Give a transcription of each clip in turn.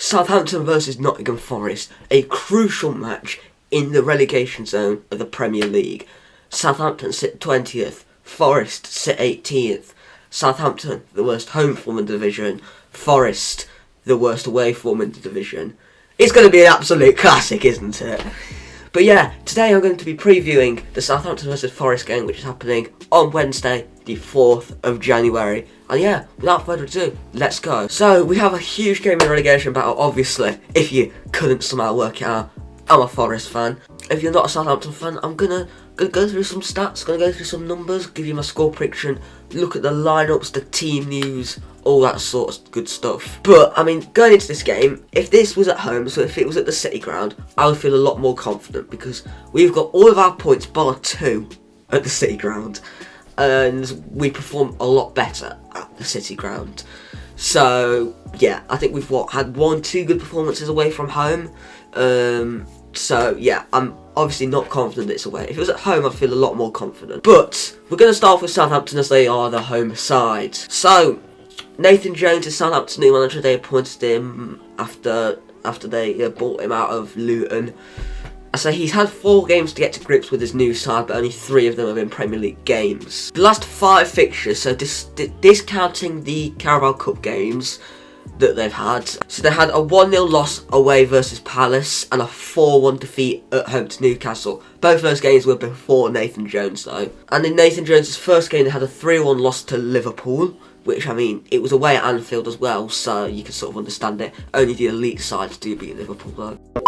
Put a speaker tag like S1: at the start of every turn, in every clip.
S1: Southampton versus Nottingham Forest, a crucial match in the relegation zone of the Premier League. Southampton sit 20th, Forest sit 18th. Southampton, the worst home form in the division. Forest, the worst away form in the division. It's going to be an absolute classic, isn't it? But yeah, today I'm going to be previewing the Southampton versus Forest game, which is happening on Wednesday, the 4th of January. And yeah, without further ado, let's go. So, we have a huge game in the relegation battle, obviously. If you couldn't somehow work it out, I'm a Forest fan. If you're not a Southampton fan, I'm gonna go through some stats, gonna go through some numbers, give you my score prediction, look at the lineups, the team news, all that sort of good stuff. But, I mean, going into this game, if this was at home, so if it was at the City ground, I would feel a lot more confident because we've got all of our points bar 2 at the City ground, and we perform a lot better at the City ground. So, yeah, I think we've had 1-2 good performances away from home. So, yeah, I'm obviously not confident that it's away. If it was at home, I'd feel a lot more confident. But, we're going to start off with Southampton as they are the home side. So, Nathan Jones is Southampton's new manager. They appointed him after they bought him out of Luton. So he's had 4 games to get to grips with his new side, but only 3 of them have been Premier League games. The last 5 fixtures, so discounting the Carabao Cup games that they've had. So they had a 1-0 loss away versus Palace and a 4-1 defeat at home to Newcastle. Both of those games were before Nathan Jones though. And in Nathan Jones' first game they had a 3-1 loss to Liverpool, which, I mean, it was away at Anfield as well, so you can sort of understand it. Only the elite sides do beat Liverpool though.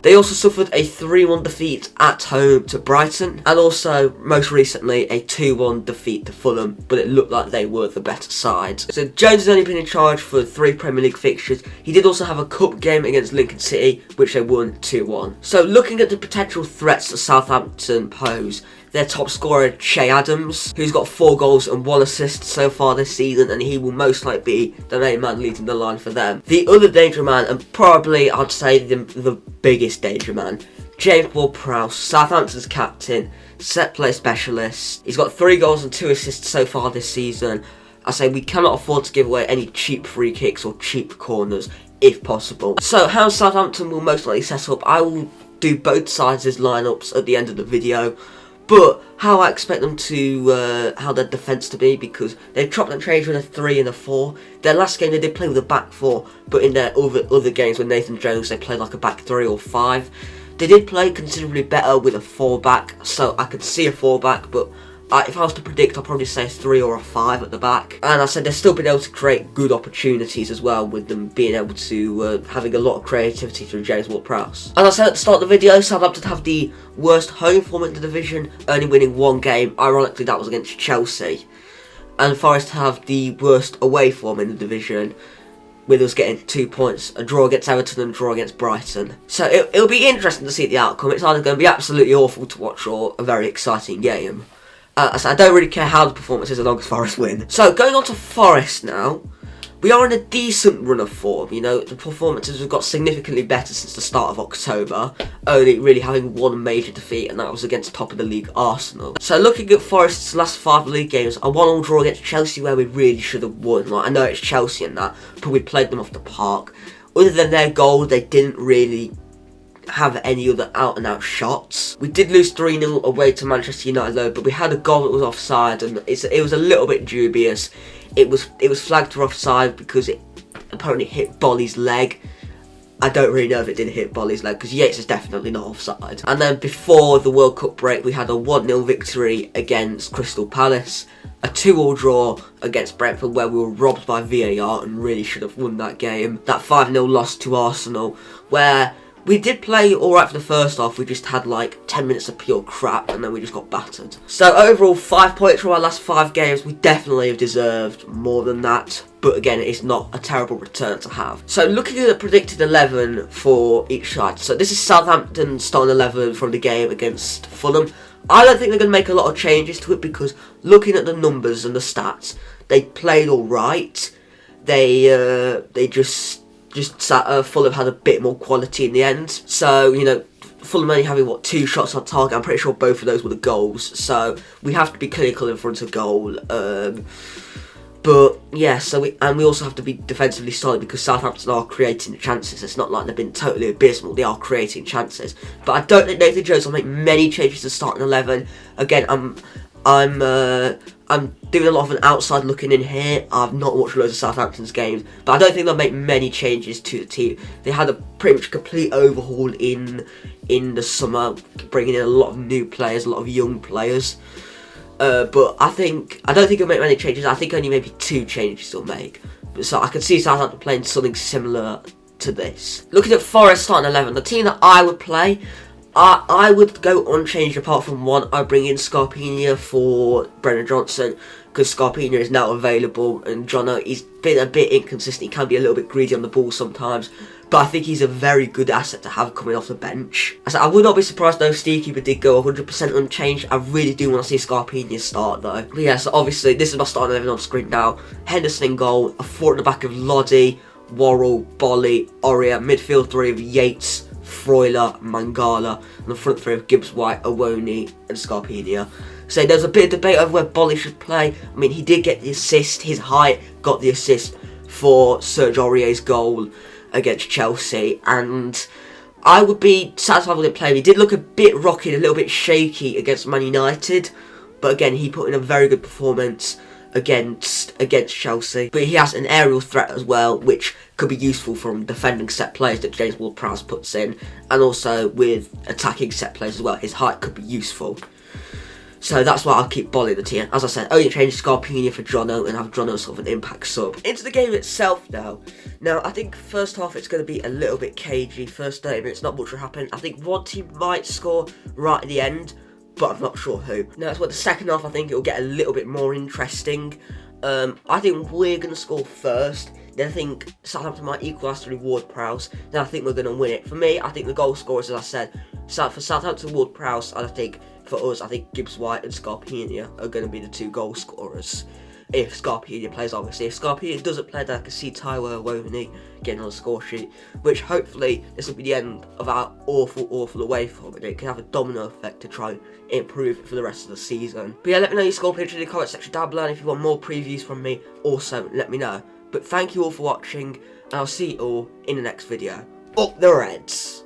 S1: They also suffered a 3-1 defeat at home to Brighton, and also, most recently, a 2-1 defeat to Fulham, but it looked like they were the better side. So Jones has only been in charge for 3 Premier League fixtures. He did also have a cup game against Lincoln City, which they won 2-1. So looking at the potential threats that Southampton pose, their top scorer, Che Adams, who's got 4 goals and 1 assist so far this season, and he will most likely be the main man leading the line for them. The other danger man, and probably I'd say the biggest danger man, James Ward-Prowse, Southampton's captain, set play specialist. He's got 3 goals and 2 assists so far this season. I say we cannot afford to give away any cheap free kicks or cheap corners, if possible. So how Southampton will most likely set up, I will do both sides' lineups at the end of the video. But how I expect them to, how their defence to be, because they've chopped and changed with a 3 and a 4. Their last game they did play with a back 4, but in their other games with Nathan Jones they played like a back 3 or 5. They did play considerably better with a 4 back, so I could see a 4 back, but if I was to predict, I'd probably say a 3 or a 5 at the back. And I said they've still been able to create good opportunities as well, with them being able to, having a lot of creativity through James Ward-Prowse. As I said at the start of the video, Southampton have the worst home form in the division, only winning 1 game. Ironically, that was against Chelsea. And Forest have the worst away form in the division, with us getting 2 points, a draw against Everton and a draw against Brighton. So it'll be interesting to see the outcome. It's either going to be absolutely awful to watch or a very exciting game. So I don't really care how the performance is as long as Forest win. So going on to Forest now, we are in a decent run of form. You know, the performances have got significantly better since the start of October, only really having 1 major defeat, and that was against top of the league Arsenal. So looking at Forest's last 5 league games, a 1-1 draw against Chelsea where we really should have won. Like, I know it's Chelsea and that, but we played them off the park. Other than their goal, they didn't really have any other out-and-out shots. We did lose 3-0 away to Manchester United though, but we had a goal that was offside, and it was a little bit dubious. It was flagged for offside because it apparently hit Bolly's leg. I don't really know if it did hit Bolly's leg, because Yates is definitely not offside. And then before the World Cup break, we had a 1-0 victory against Crystal Palace, a 2-2 draw against Brentford where we were robbed by VAR and really should have won that game. That 5-0 loss to Arsenal where we did play alright for the first half, we just had like 10 minutes of pure crap and then we just got battered. So overall, 5 points from our last 5 games. We definitely have deserved more than that, but again, it's not a terrible return to have. So looking at the predicted 11 for each side, so this is Southampton starting 11 from the game against Fulham. I don't think they're going to make a lot of changes to it because looking at the numbers and the stats, they played alright. Fulham had a bit more quality in the end. So, you know, Fulham only having, 2 shots on target. I'm pretty sure both of those were the goals. So, we have to be clinical in front of goal. But yeah, so we also have to be defensively solid because Southampton are creating the chances. It's not like they've been totally abysmal. They are creating chances. But I don't think Nathan Jones will make many changes to starting 11. Again, I'm doing a lot of an outside looking in here. I've not watched loads of Southampton's games, but I don't think they'll make many changes to the team. They had a pretty much complete overhaul in the summer, bringing in a lot of new players, a lot of young players. But I don't think he'll make many changes. I think only maybe 2 changes he'll make. So I can see Southampton playing something similar to this. Looking at Forest starting 11, the team that I would play, I would go unchanged apart from one. I bring in Scarpina for Brennan Johnson because Scarpina is now available, and Jono, he's been a bit inconsistent. He can be a little bit greedy on the ball sometimes, but I think he's a very good asset to have coming off the bench. I would not be surprised though if Stevekeeper did go 100% unchanged. I really do want to see Scarpina start though. But yeah, so obviously this is my starting 11 on screen now. Henderson in goal, a 4 at the back of Loddy, Worrell, Bolly, Oria, midfield 3 of Yates, Freuler, Mangala, and the front 3 of Gibbs White, Awoni, and Scarpina. So there's a bit of debate over where Bolly should play. I mean, he did get the assist, his height got the assist for Serge Aurier's goal against Chelsea, and I would be satisfied with him playing. He did look a bit rocky, a little bit shaky against Man United, but again, he put in a very good performance against Chelsea. But he has an aerial threat as well, which could be useful from defending set plays that James Ward-Prowse puts in, and also with attacking set plays as well. His height could be useful. So that's why I'll keep Bolly in the team. As I said, only change Scarpina for Jono and have Jono sort of an impact sub. Into the game itself now. Now, I think first half it's going to be a little bit cagey. First 30 minutes, not much will happen. I think one team might score right at the end, but I'm not sure who. Now, it's what the second half, I think it'll get a little bit more interesting. I think we're going to score first. Then I think Southampton might equalise to reward Prowse. Then I think we're going to win it. For me, I think the goal scorers, as I said, for Southampton, Ward Prowse, and I think for us, I think Gibbs White and Scarpina are going to be the 2 goal scorers. If Scarpina plays, obviously. If Scarpina doesn't play, then I can see Taiwo Awoni getting on the score sheet, which hopefully this will be the end of our awful away form, and it can have a domino effect to try and improve it for the rest of the season. But yeah, let me know your score prediction in the comment section down below, and if you want more previews from me, also let me know. But thank you all for watching, and I'll see you all in the next video. Up the Reds!